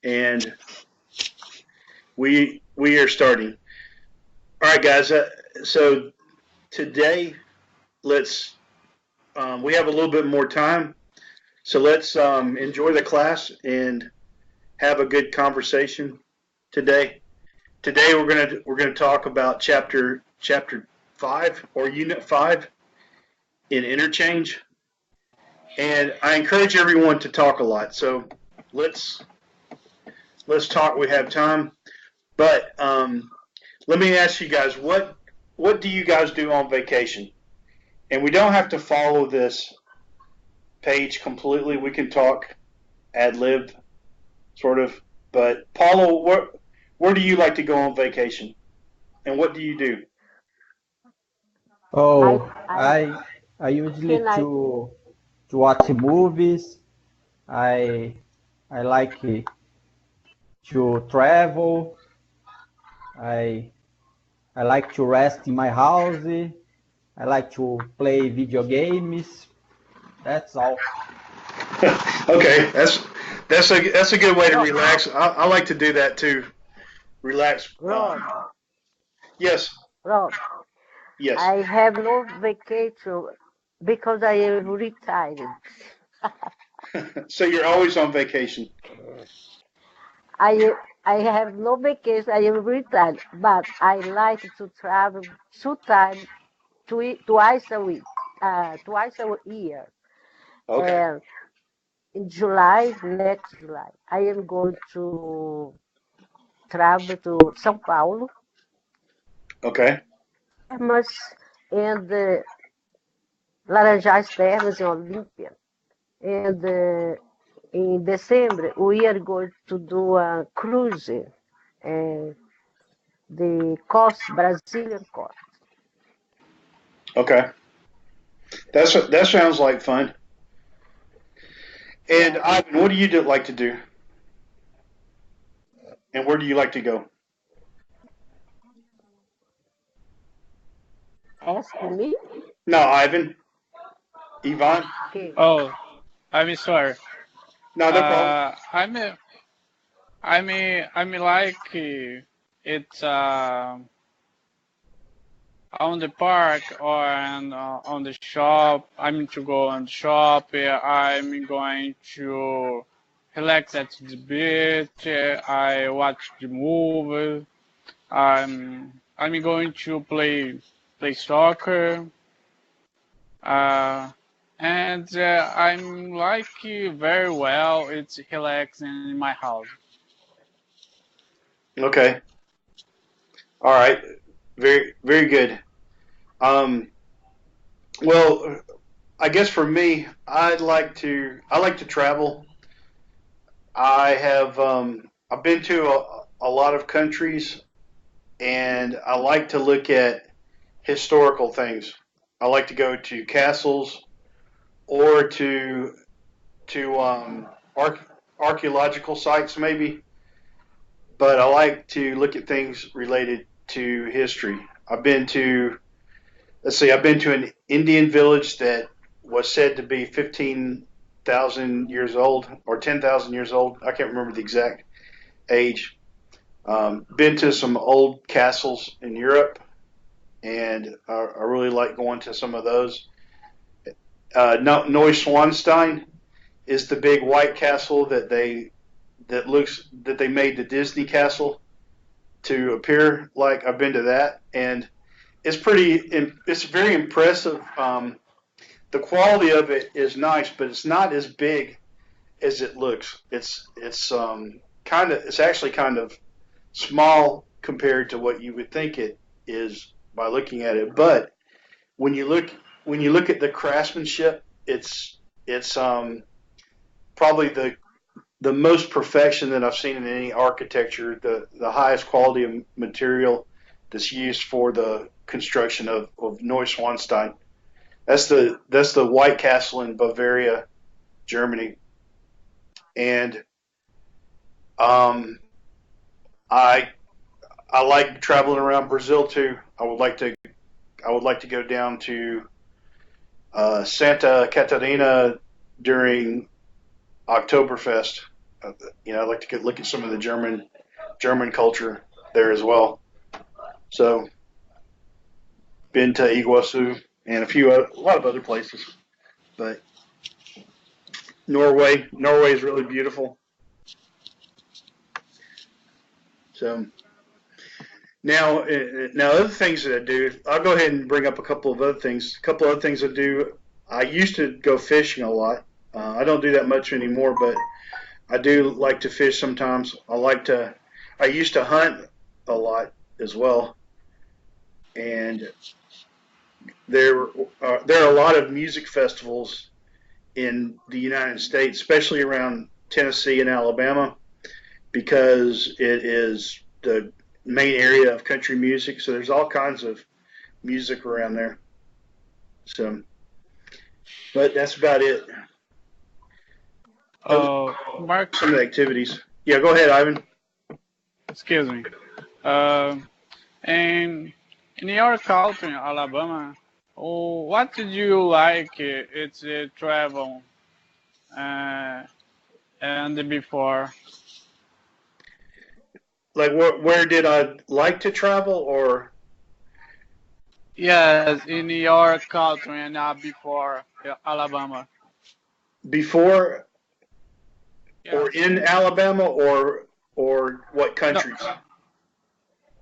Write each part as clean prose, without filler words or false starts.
and we are starting. All right, guys. So today, let's we have a little bit more time, so let's enjoy the class and have a good conversation today. Today we're gonna talk about chapter 5 or unit 5 in interchange, and I encourage everyone to talk a lot. So let's let's talk. We have time, but let me ask you guys what do you guys do on vacation? And we don't have to follow this page completely. We can talk ad lib, sort of. But Paulo, where do you like to go on vacation, and what do you do? I Oh, I I usually can I to watch movies. I I like to travel. I I like to rest in my house. I like to play video games. That's all. Okay, that's a good way to Ro- relax. I like to do that too. Relax. Rod Yes, Rod. yes. I have no vacation because I am retired. So you're always on vacation. I have no vacation. I am retired, but I like to travel twice a week, twice a year. Okay, And in July, next July, I am going to travel to São Paulo, okay, Termas, and Laranjais Termas in Olímpia. And in December, we are going to do a cruise, the coast, Brazilian coast. okay. That sounds like fun. And Yeah, Ivan, what do you like to do? And where do you like to go? ask me. No, Ivan, Ivan. Okay. Oh, I'm sorry. No, no problem. Uh, I'm a- I'm like it's on the park or on the shop. I'm to go on the shop. I'm going to relax at the beach. I watch the movie. I'm going to play soccer. Uh, and I'm like very well. It's relaxing in my house. Okay, all right. Very good. Um, well, I guess for me, I like to travel. I've been to a lot of countries, and I like to look at historical things. I like to go to castles or to archaeological sites maybe, but I like to look at things related to history. I've been to I've been to an Indian village that was said to be 15,000 years old or 10,000 years old. I can't remember the exact age. Been to some old castles in Europe, and I really like going to some of those. Neuschwanstein is the big white castle that they made the Disney castle to appear like. I've been to that, and it's very impressive. The quality of it is nice, but it's not as big as it looks. It's actually kind of small compared to what you would think it is by looking at it. But when you look when you look at the craftsmanship, it's probably the most perfection that I've seen in any architecture. The highest quality of material that's used for the construction of Neuschwanstein. That's the White Castle in Bavaria, Germany, and um, I I like traveling around Brazil too. I would like to go down to Santa Catarina during Oktoberfest. I'd like to look at some of the German culture there as well. So, been to Iguazu and a lot of other places, but Norway is really beautiful. So now other things that I do, I'll go ahead and bring up a couple of other things. A couple of other things I do. I used to go fishing a lot. I don't do that much anymore, but I do like to fish sometimes. I used to hunt a lot as well, and there are a lot of music festivals in the United States, especially around Tennessee and Alabama, because it is the main area of country music. So there's all kinds of music around there. So, but that's about it. Mark, Some of the activities. Yeah, go ahead, Ivan. excuse me. Uh, and in your culture in Alabama, what did you like? It's travel uh, and before. Like, where did I like to travel, or Yes, in your culture and before Alabama. before, or Yes. in Alabama, or what No, countries?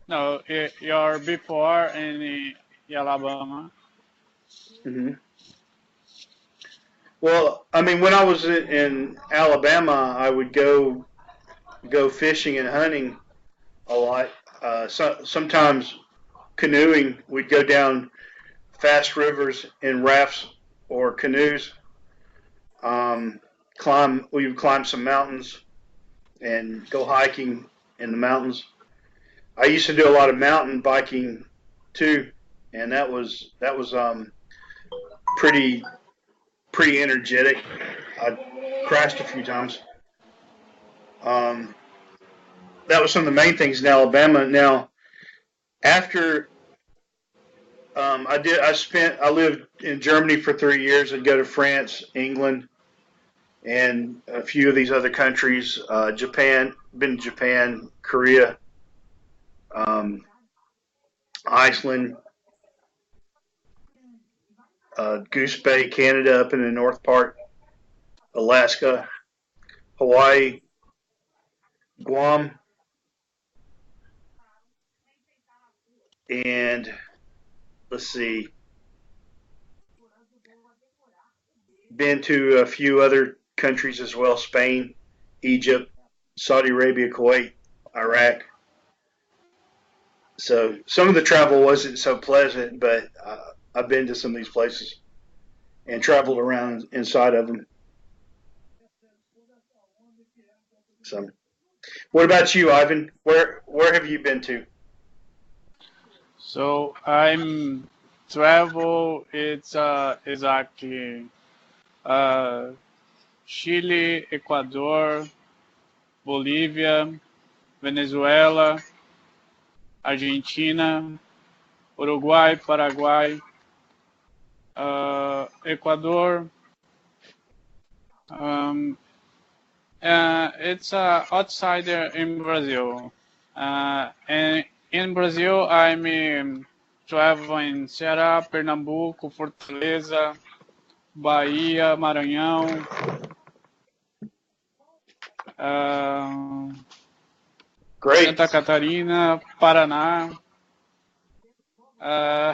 no, your before in Alabama. Hmm. Well, I mean, when I was in Alabama, I would go fishing and hunting a lot. Sometimes canoeing. We'd go down fast rivers in rafts or canoes. Um, we would climb some mountains and go hiking in the mountains. I used to do a lot of mountain biking too, and that was pretty pretty energetic. I crashed a few times. Um, that was some of the main things in Alabama. Now, after I lived in Germany for 3 years. I'd go to France, England, and a few of these other countries. Japan, been to Japan, Korea, um, Iceland, Goose Bay, Canada, up in the north part, Alaska, Hawaii, Guam, and let's see, been to a few other countries as well: Spain, Egypt, Saudi Arabia, Kuwait, Iraq. So some of the travel wasn't so pleasant, but I've been to some of these places and traveled around inside of them. So, what about you, Ivan? Where have you been to? So I'm travel. It's exactly uh, Chile, Ecuador, Bolívia, Venezuela, Argentina, Uruguay, Paraguay, Ecuador. Um, it's outsider in Brazil. And in Brazil, I'm traveling Ceará, Pernambuco, Fortaleza, Bahia, Maranhão, uh, Great. Santa Catarina, Paraná. Uh,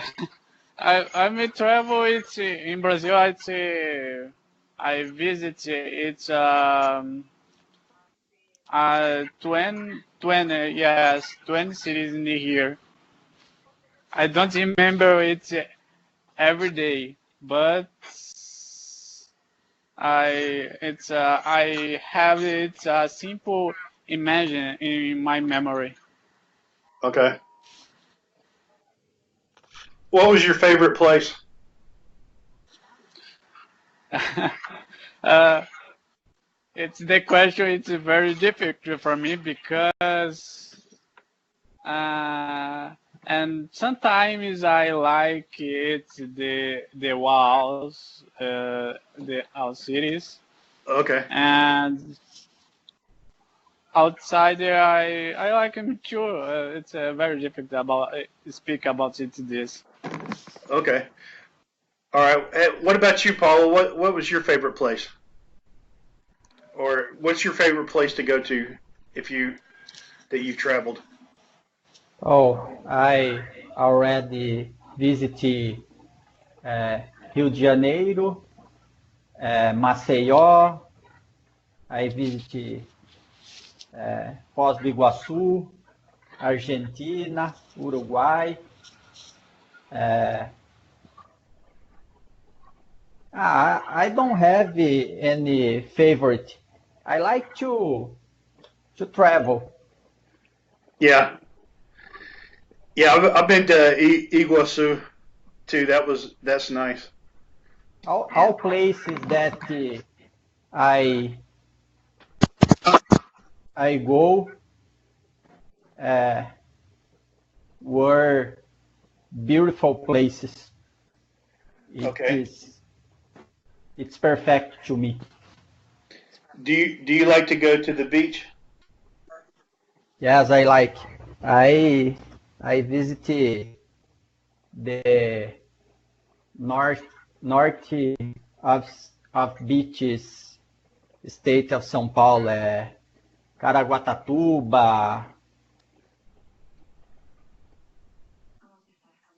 I'm a travel. It's in Brazil. I'd say I visit. It's 20, yes, 20 cities in the here. I don't remember it every day, but I have it simple imagine in my memory. Okay. What was your favorite place? uh, it's the question. It's very difficult for me because uh, and sometimes I like it the walls, the our cities, Okay. and outside, I like him too. It's very difficult about speak about it. This. Okay. All right. What about you, Paula? What was your favorite place, or what's your favorite place to go to if you that you've traveled? Oh, I already visited Rio de Janeiro, Maceió. I visited Foz do Iguaçu, Argentina, Uruguay. I don't have any favorite. I like to travel. Yeah. Yeah. I've been to Iguazu too. That's nice. All places that I I go uh, were beautiful places. It Okay. is it's perfect to me. Do you like to go to the beach? Yes, I like. I visited the north north of beaches state of São Paulo, Caraguatatuba.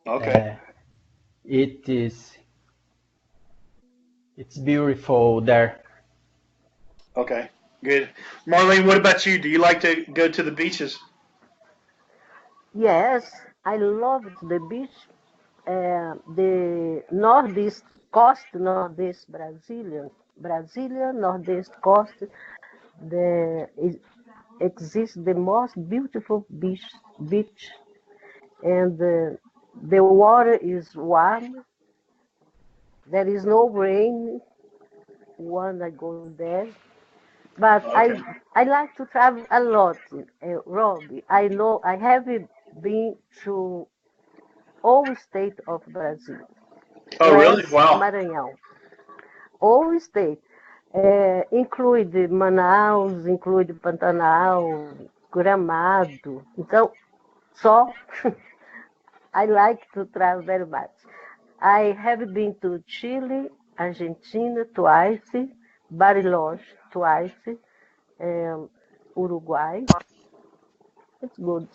Okay. Uh, it is it's beautiful there. Okay. Good. Marlene, what about you? Do you like to go to the beaches? Yes, I loved the beach, the northeast coast, northeast Brazilian northeast coast. The exists the most beautiful beach, and the water is warm. There is no rain when I go there. But Okay. I like to travel a lot, Robbie. I know I have been to all state of Brazil, Oh, really? less Wow. Maranhão. All state, include Manaus, include Pantanal, Gramado. Então, só I like to travel very much. I have been to Chile, Argentina twice, Bariloche twice, um, Uruguay. It's good.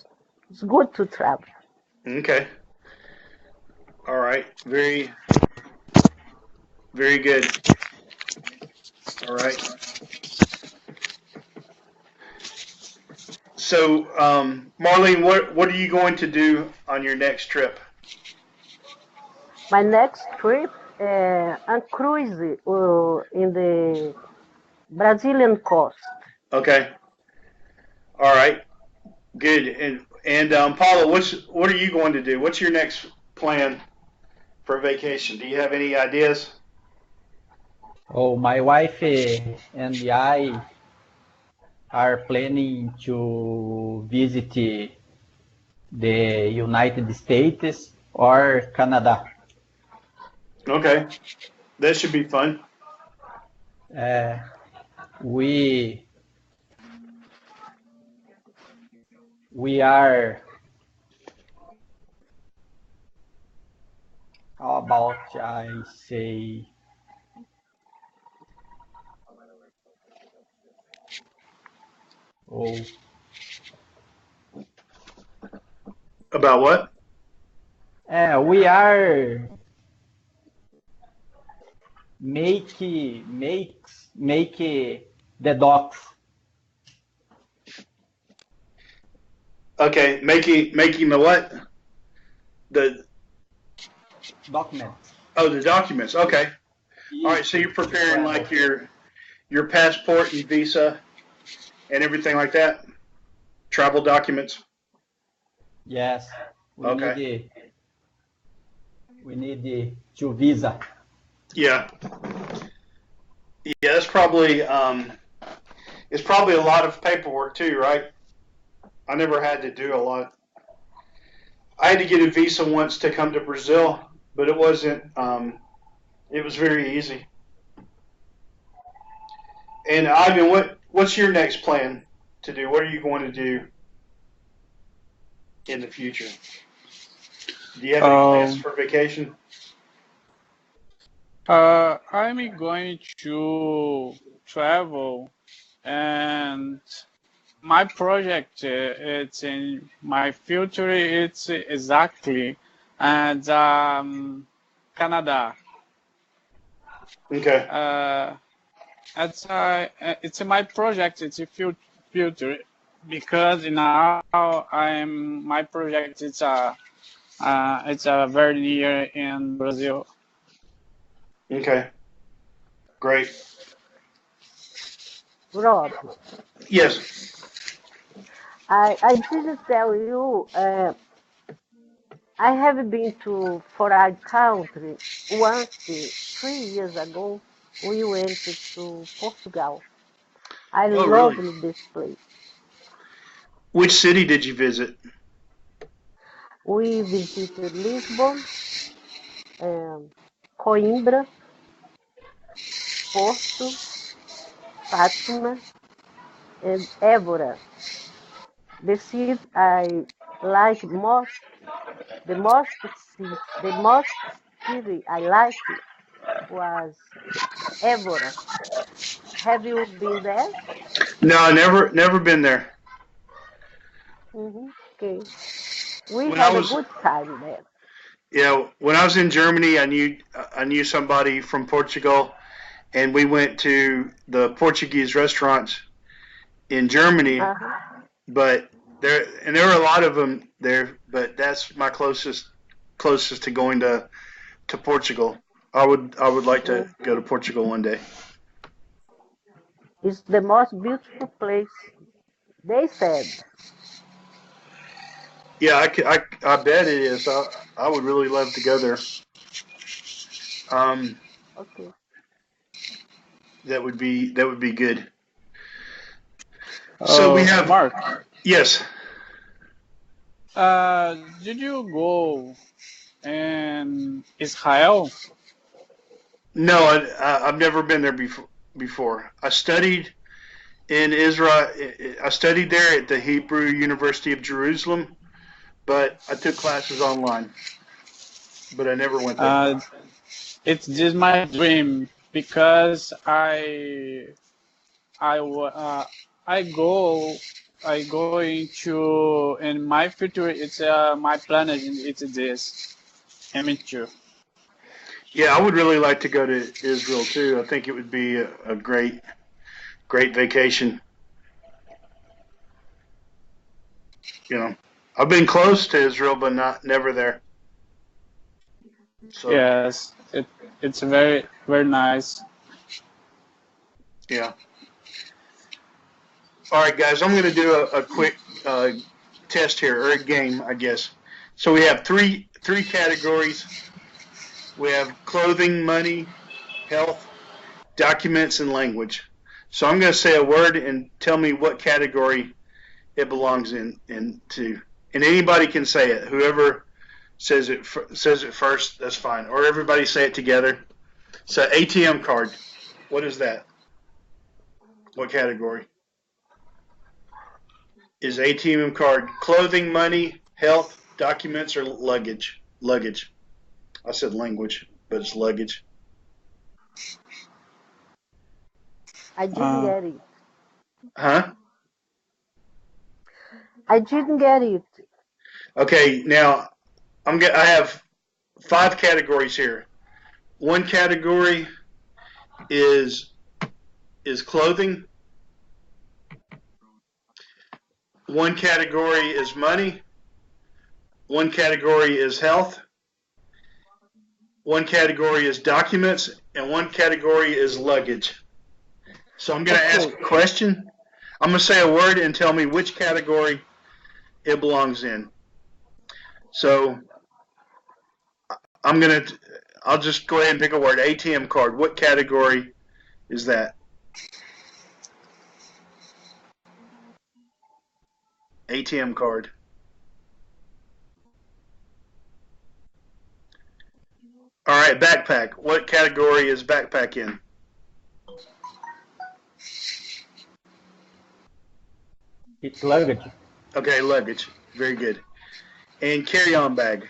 It's good to travel. Okay. All right. Very good. All right. So, Marlene, what are you going to do on your next trip? My next trip, a cruise in the Brazilian coast. Okay. All right. Good. And Paula, what are you going to do? What's your next plan for vacation? Do you have any ideas? Oh, my wife and I are planning to visit the United States or Canada. Okay. That should be fun. Uh, we we are how about I say oh About what? we are make the docs Okay. Making the what? The documents. the documents. Okay. All right. So Isso, you're to preparing travel. like your passport and visa and everything like that. Travel documents. Yes, Okay. we need to visa. Yeah. Yeah. That's probably it's probably a lot of paperwork too, right? I never had to do a lot. I had to get a visa once to come to Brazil, but it wasn't. It was very easy. And Ivan, what's your next plan? to do? What are you going to do in the future? Do you have any plans for vacation? I'm going to travel, and my project it's in my future. It's exactly and Canada. Okay. It's my project. It's a future because now my project. It's very near in Brazil. Okay. Great. Rob, Yes. I didn't tell you. I have been to foreign country once 3 years ago. We went to Portugal. I Oh, really? loved this place. Which city did you visit? We visited Lisbon, Coimbra, Porto, Fátima, and Évora. The city I like most, the most city I liked was Évora. Have you been there? No, never been there. Okay. We When I had a was good time there. when I was in Germany, I knew somebody from Portugal, and we went to the Portuguese restaurants in Germany. But there were a lot of them there. But that's my closest to going to Portugal. I would like to go to Portugal one day. It's the most beautiful place, they said. Yeah, I bet it is. I would really love to go there. Um, Okay. that would be good. So we have Mark, yes. did you go in Israel? No, I've never been there before. I studied in Israel. I studied there at the Hebrew University of Jerusalem, but I took classes online. But I never went there. It's just my dream because I wa- uh, I go I going to in my future. It's my planet. It's this. I mean too. Yeah, I would really like to go to Israel too. I think it would be a great vacation. I've been close to Israel, but never there. So Yes, it's very nice. yeah. All right, guys, I'm going to do a quick test here, or a game, I guess. So we have three categories. We have clothing, money, health, documents, and language. So I'm going to say a word and tell me what category it belongs into, and anybody can say it. Whoever says it first, that's fine, or everybody say it together. So ATM card, what is that? What category? Is ATM card clothing, money, health, documents, or luggage? Luggage. I said language, but it's luggage. I didn't get it. Huh? I didn't get it. Okay, now I have 5 categories here. One category is clothing. One category is money. One category is health. One category is documents, and one category is luggage. So I'm going to ask a question. I'm going to say a word and tell me which category it belongs in. So I'll just go ahead and pick a word. ATM card. What category is that? ATM card. All right, backpack. What category is backpack in? It's luggage. Okay, luggage. Very good. And carry-on bag.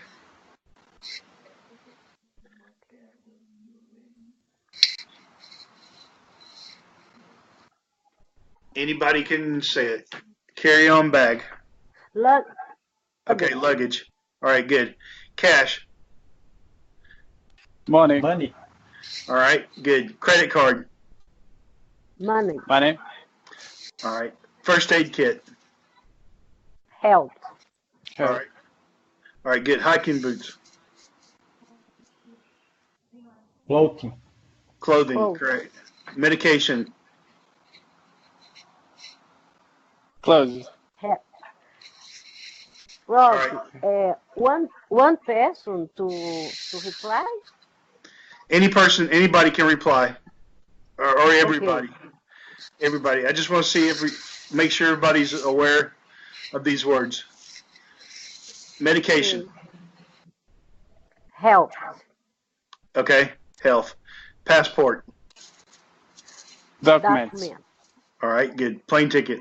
Anybody can say it. Carry-on bag. Lug Okay, luggage. All right, good. Cash. Money. Money. All right, good. Credit card. money, Money. All right. First aid kit. health, All right. All right, good. Hiking boots. Clothing. Clothing, Clothes. correct. Medication. Clothes. health. All Robbie, right. one person to reply. Any person, anybody can reply, or everybody. Okay. Everybody. I just want to see make sure everybody's aware of these words. Medication. Health, Okay. Health. Passport. Documents. document, All right. Good. Plane ticket.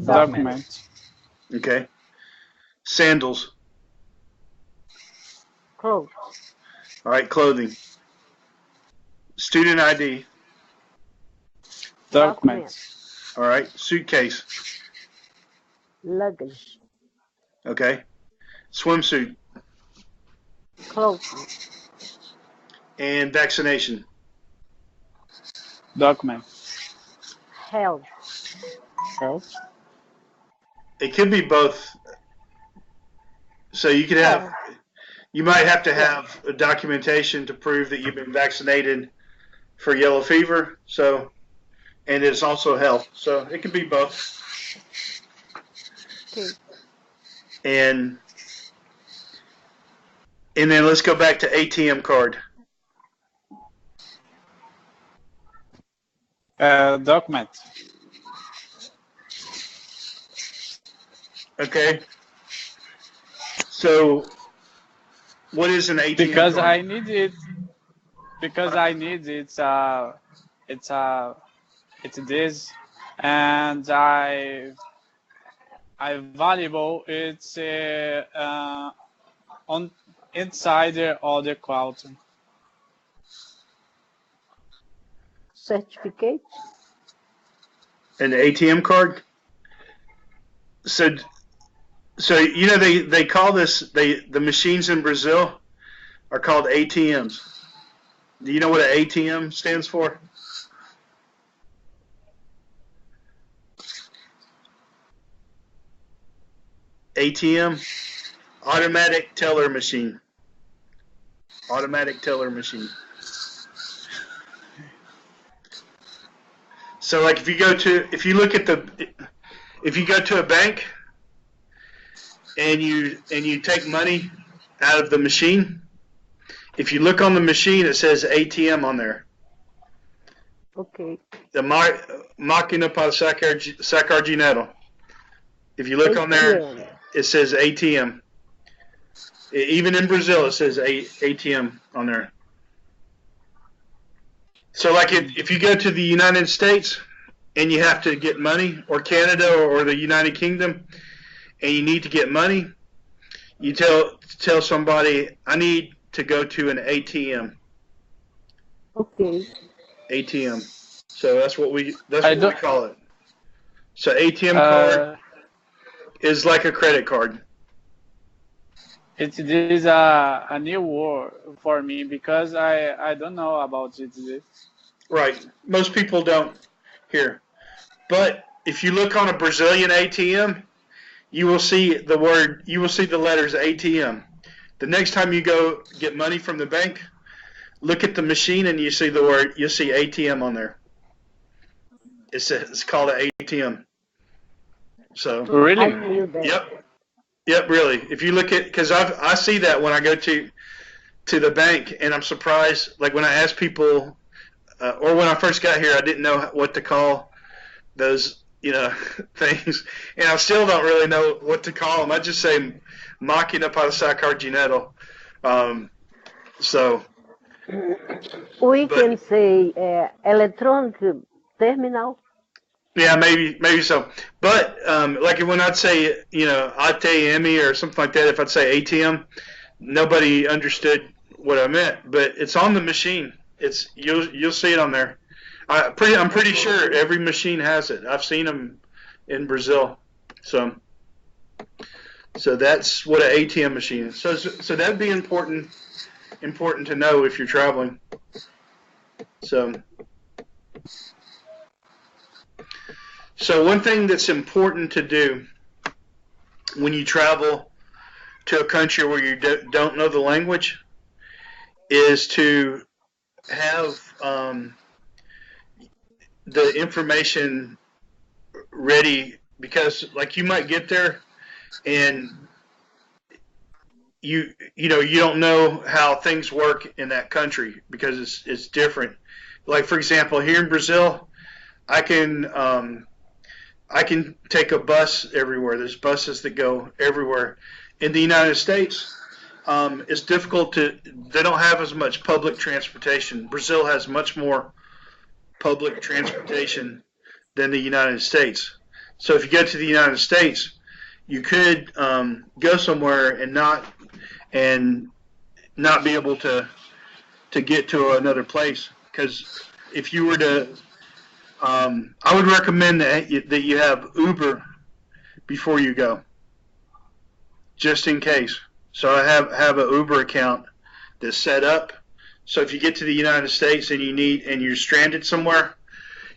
Documents. Okay. Sandals. clothes, All right. Clothing. Student ID. Documents. All right. Suitcase. luggage, Okay. Swimsuit. clothing, And vaccination. Document. health, Health. It could be both. So you could have, health, you might have to have a documentation to prove that you've been vaccinated for yellow fever. So, and it's also health. So it could be both. okay. And then let's go back to ATM card. Document. Okay. So, what is an ATM Because card? I need it. Because I need it. It's this, and I valuable. It's on inside the other quality. Certificate, An ATM card. So you know they call this the machines in Brazil are called ATMs. Do you know what an ATM stands for? ATM, automatic teller machine. Automatic teller machine. So like if you go to a bank and you take money out of the machine, if you look on the machine, it says ATM on there. okay. The máquina para sacar dinheiro. If you look on there, ATM. it says ATM. Even in Brazil, it says ATM on there. So like if you go to the United States and you have to get money, or Canada or the United Kingdom, and you need to get money, you tell somebody, I need to go to an ATM. Okay. ATM. So that's what we call it. So ATM card is like a credit card. It is a new word for me because I don't know about it. Right. Most people don't here. But if you look on a Brazilian ATM, you will see the letters ATM. The next time you go get money from the bank, look at the machine and you'll see ATM on there. It's called an ATM. So Really? I knew that. Yep, really. If you look at, because I see that when I go to the bank, and I'm surprised. Like when I ask people, or when I first got here, I didn't know what to call those, things, and I still don't really know what to call them. I just say máquina para sacar dinheiro. We can say electronic terminal. Yeah, maybe so. But like when I'd say, ATM or something like that, if I'd say ATM, nobody understood what I meant. But it's on the machine. You'll see it on there. I'm pretty sure every machine has it. I've seen them in Brazil. So that's what an ATM machine is. So that'd be important to know if you're traveling. So one thing that's important to do when you travel to a country where you don't know the language is to have the information ready, because like you might get there and you don't know how things work in that country because it's different. Like for example, here in Brazil, I can take a bus everywhere. There's buses that go everywhere. In the United States, it's difficult they don't have as much public transportation. Brazil has much more public transportation than the United States. So if you go to the United States, you could go somewhere and not be able to get to another place. Because if you were to, I would recommend that you have Uber before you go, just in case. So I have an Uber account that's set up. So if you get to the United States and you're stranded somewhere,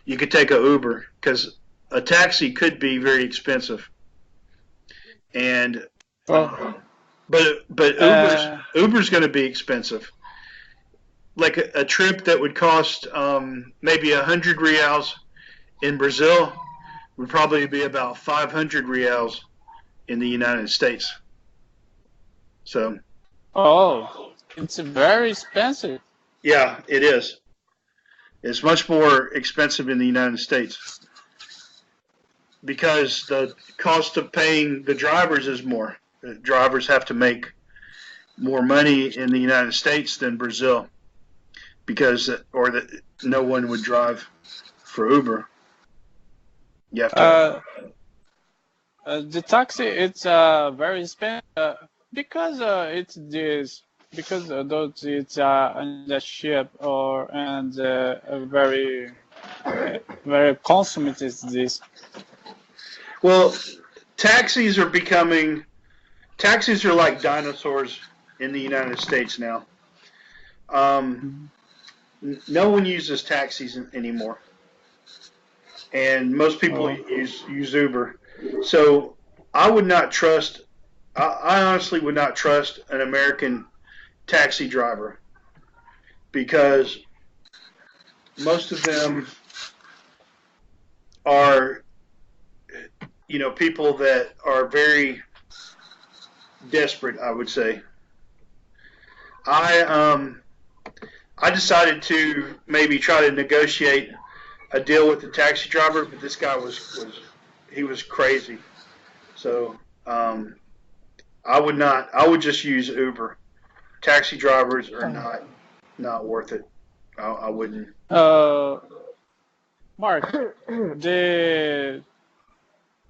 you could take an Uber, because a taxi could be very expensive. And but Uber's going to be expensive. Like a trip that would cost maybe 100 reals in Brazil would probably be about 500 reals in the United States. So. Oh, it's very expensive. Yeah, it is. It's much more expensive in the United States because the cost of paying the drivers is more. The drivers have to make more money in the United States than Brazil, because no one would drive for Uber. You have to. The taxi, it's very expensive because it's this, because those it's on the ship and very very consummate is this. Well, taxis are like dinosaurs in the United States now. No one uses taxis anymore, and most people use Uber. So I honestly would not trust an American taxi driver, because most of them are, people that are very desperate, I would say. I decided to maybe try to negotiate a deal with the taxi driver, but this guy was crazy. So I would just use Uber. Taxi drivers are not worth it. I wouldn't. Mark,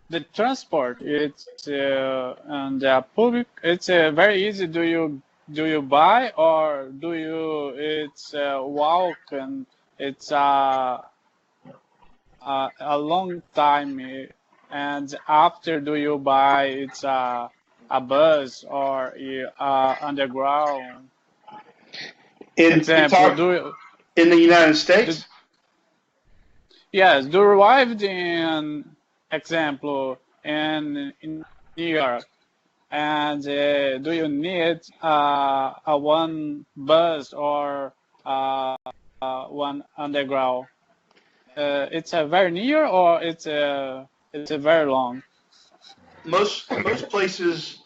the transport, it's and the public, it's very easy. Do you buy, or do you it's walk, and it's a long time, and after do you buy it's a bus or underground? Example, in the United States? Yes, do you arrived in example in New York, and do you need a one bus or one underground? It's a very near, or it's a very long. Most places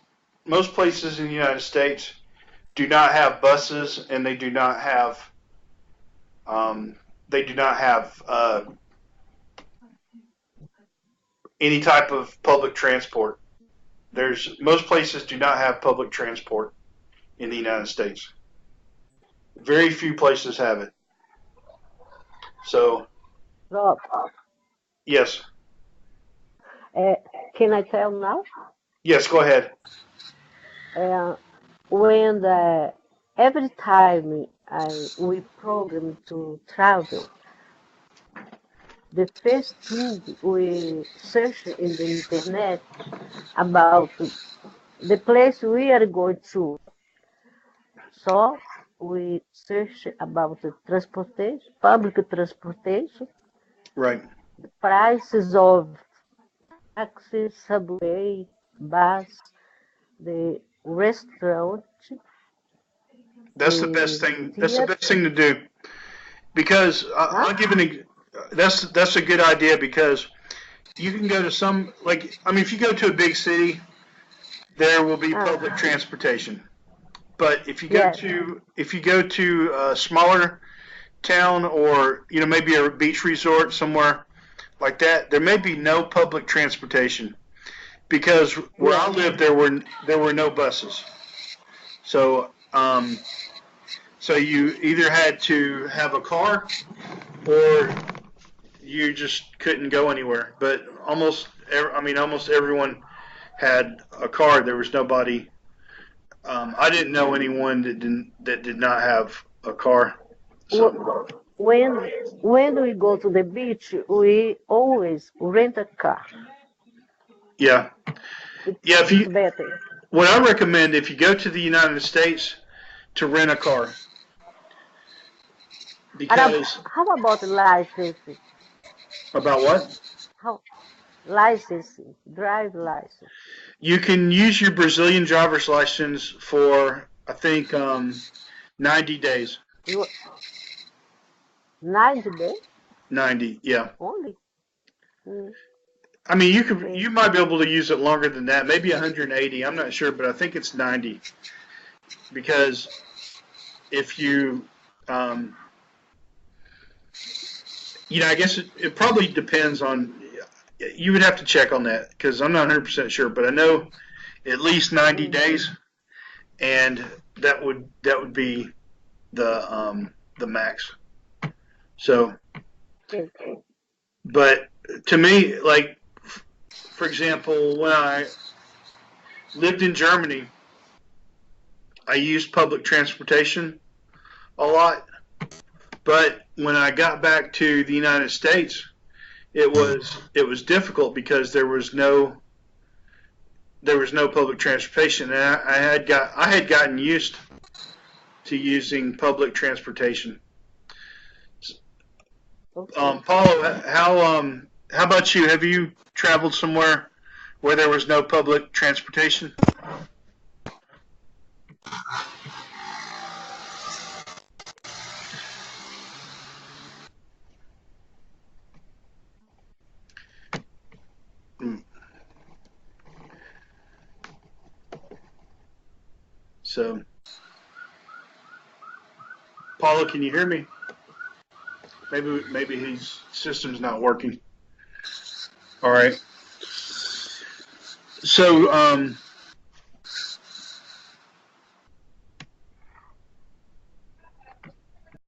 in the United States do not have buses, and they do not have any type of public transport. Most places do not have public transport in the United States. Very few places have it. So, Yes. Uh, can I tell now? Yes, go ahead. Uh, when every time we program to travel, the first thing we search in the internet about the place we are going to. So we search about the transportation, public transportation, Right. prices of taxi, subway, bus, the restaurant, That's the best the thing. That's the theater. best thing to do because Huh? I'll give that's a good idea because you can go to some like I mean if you go to a big city there will be Ah, public transportation. But yes, if you go to a smaller town or maybe a beach resort somewhere like that, there may be no public transportation because where I yes. lived there were no buses. So so you either had to have a car or you just couldn't go anywhere. But almost everyone had a car. There was nobody. I didn't know anyone that did not have a car. So When when we go to the beach, we always rent a car. yeah, yeah. If It's you better. What I recommend if you go to the United States to rent a car because How about licensing? about what How licensing? Drive license. you can use your Brazilian driver's license for I think 90 days. You 90 days 90, yeah. only. Mm, I mean, okay. you might be able to use it longer than that, maybe 180. I'm not sure, but I think it's 90 because if you, um, I guess it probably depends on. You would have to check on that because I'm not 100% sure, but I know at least 90 Mm, days, and that would be the max. So, okay. but to me, like for example, when I lived in Germany, I used public transportation a lot. But when I got back to the United States, it was difficult because there was no public transportation, and I had gotten used to using public transportation. Okay. Paulo, how about you? Have you traveled somewhere where there was no public transportation? Mm. So, Paulo, can you hear me? Maybe his system's not working. All right. So